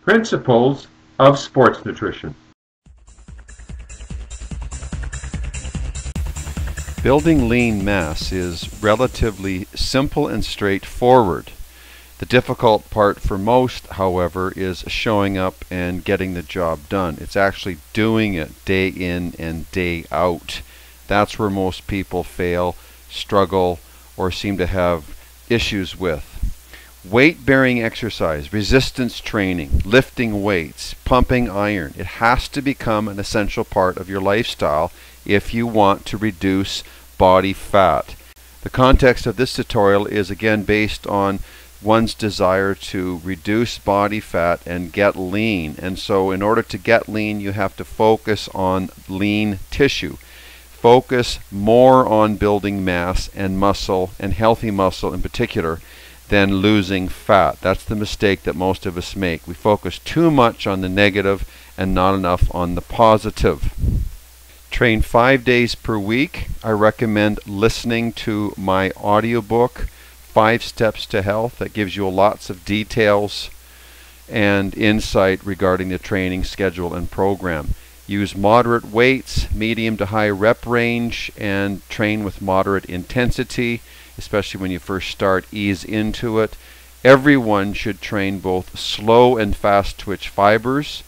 Principles of sports nutrition. Building lean mass is relatively simple and straightforward. The difficult part for most, however, is showing up and getting the job done. It's actually doing it day in and day out. That's where most people fail, struggle, or seem to have issues with. Weight-bearing exercise, resistance training, lifting weights, pumping iron, it has to become an essential part of your lifestyle if you want to reduce body fat. The context of this tutorial is again based on one's desire to reduce body fat and get lean. And so in order to get lean, you have to focus on lean tissue. Focus more on building mass and muscle, and healthy muscle in particular, than losing fat. That's the mistake that most of us make. We focus too much on the negative and not enough on the positive. Train 5 days per week. I recommend listening to my audiobook, 5 Steps to Health, that gives you lots of details and insight regarding the training schedule and program. Use moderate weights, medium to high rep range, and train with moderate intensity, especially when you first start. Ease into it. Everyone should train both slow and fast twitch fibers.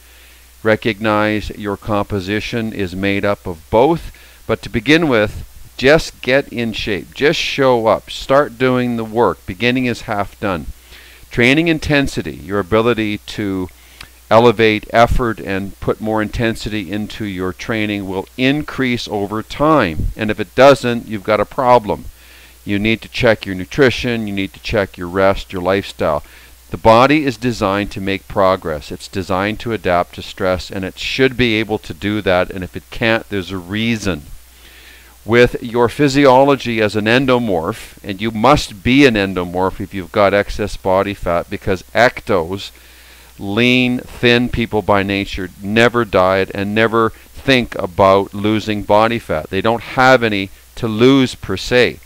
Recognize your composition is made up of both, but to begin with, just get in shape. Just show up. Start doing the work. Beginning is half done. Training intensity, your ability to elevate effort and put more intensity into your training, will increase over time. And if it doesn't, you've got a problem. You need to check your nutrition. You need to check your rest, your lifestyle. The body is designed to make progress. It's designed to adapt to stress, and it should be able to do that. And if it can't, there's a reason. With your physiology as an endomorph, and you must be an endomorph if you've got excess body fat, because ectos, lean, thin people by nature, never diet and never think about losing body fat. They don't have any to lose per se.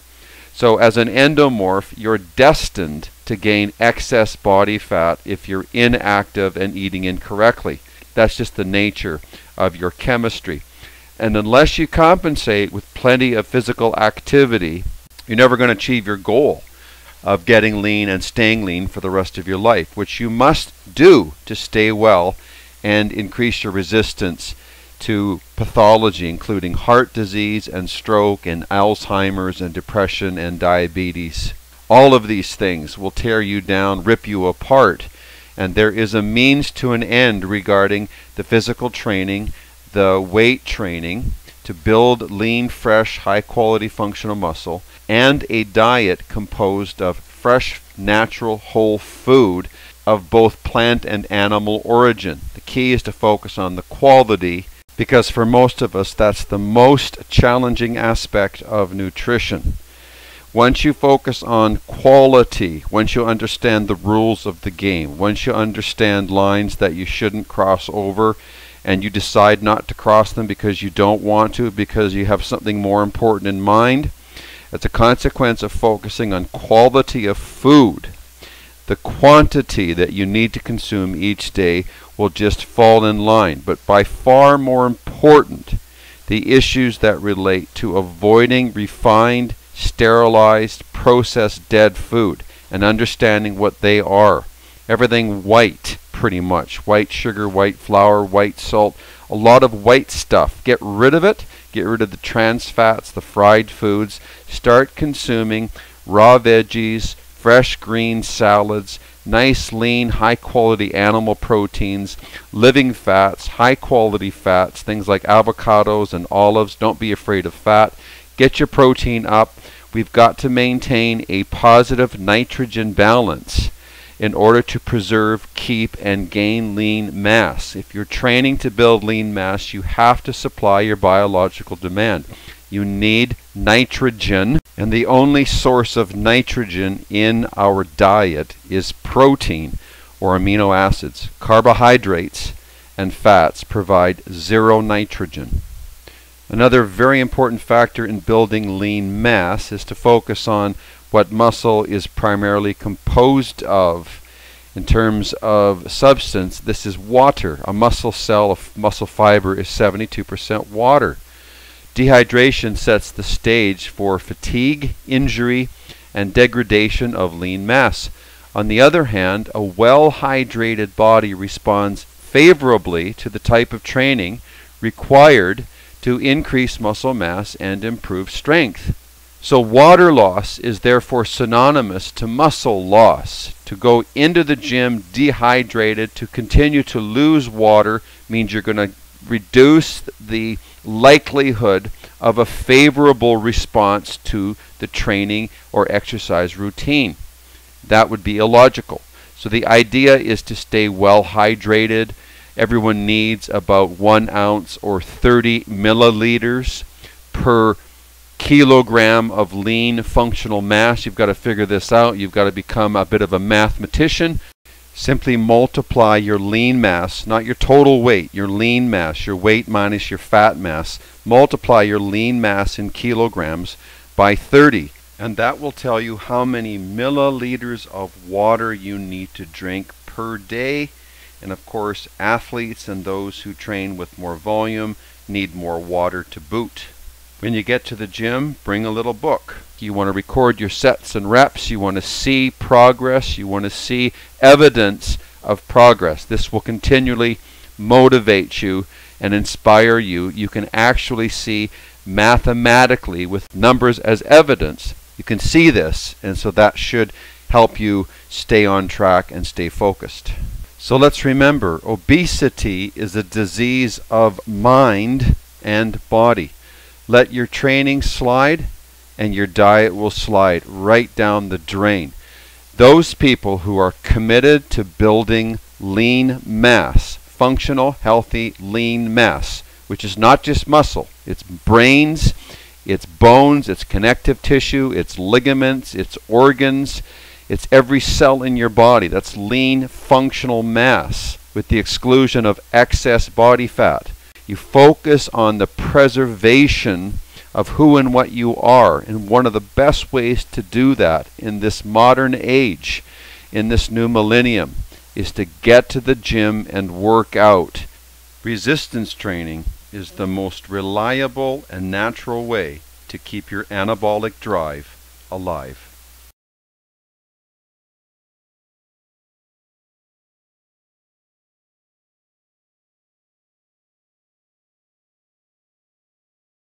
So as an endomorph, you're destined to gain excess body fat if you're inactive and eating incorrectly. That's just the nature of your chemistry. And unless you compensate with plenty of physical activity, you're never going to achieve your goal of getting lean and staying lean for the rest of your life, which you must do to stay well and increase your resistance to pathology, including heart disease and stroke and Alzheimer's and depression and diabetes. All of these things will tear you down, rip you apart, and there is a means to an end regarding the physical training, the weight training, to build lean, fresh, high-quality functional muscle, and a diet composed of fresh, natural, whole food of both plant and animal origin. The key is to focus on the quality, because for most of us that's the most challenging aspect of nutrition. Once you focus on quality, once you understand the rules of the game, once you understand lines that you shouldn't cross over, and you decide not to cross them because you don't want to, because you have something more important in mind, as a consequence of focusing on quality of food, the quantity that you need to consume each day will just fall in line. But by far more important, the issues that relate to avoiding refined, sterilized, processed dead food and understanding what they are. Everything white, pretty much. White sugar, white flour, white salt, a lot of white stuff. Get rid of it. Get rid of the trans fats, the fried foods. Start consuming raw veggies, fresh green salads, nice lean high quality animal proteins, living fats, high quality fats, things like avocados and olives. Don't be afraid of fat. Get your protein up. We've got to maintain a positive nitrogen balance in order to preserve, keep, and gain lean mass. If you're training to build lean mass, you have to supply your biological demand. You need nitrogen, and the only source of nitrogen in our diet is protein or amino acids. Carbohydrates and fats provide zero nitrogen. Another very important factor in building lean mass is to focus on what muscle is primarily composed of. In terms of substance, this is water. A muscle cell of muscle fiber is 72% water. Dehydration sets the stage for fatigue, injury, and degradation of lean mass. On the other hand, a well-hydrated body responds favorably to the type of training required to increase muscle mass and improve strength. So water loss is therefore synonymous to muscle loss. To go into the gym dehydrated, to continue to lose water, means you're going to reduce the likelihood of a favorable response to the training or exercise routine. That would be illogical. So the idea is to stay well hydrated. Everyone needs about 1 ounce or 30 milliliters per kilogram of lean functional mass. You've got to figure this out. You've got to become a bit of a mathematician. Simply multiply your lean mass, not your total weight, your lean mass, your weight minus your fat mass. Multiply your lean mass in kilograms by 30. And that will tell you how many milliliters of water you need to drink per day. And of course, athletes and those who train with more volume need more water to boot. When you get to the gym, bring a little book. You want to record your sets and reps. You want to see progress. You want to see evidence of progress. This will continually motivate you and inspire you. You can actually see mathematically with numbers as evidence. You can see this, and so that should help you stay on track and stay focused. So let's remember, obesity is a disease of mind and body. Let your training slide and your diet will slide right down the drain. Those people who are committed to building lean mass, functional, healthy, lean mass, which is not just muscle, it's brains, it's bones, it's connective tissue, it's ligaments, it's organs, it's every cell in your body. That's lean functional mass with the exclusion of excess body fat. You focus on the preservation of who and what you are. And one of the best ways to do that in this modern age, in this new millennium, is to get to the gym and work out. Resistance training is the most reliable and natural way to keep your anabolic drive alive.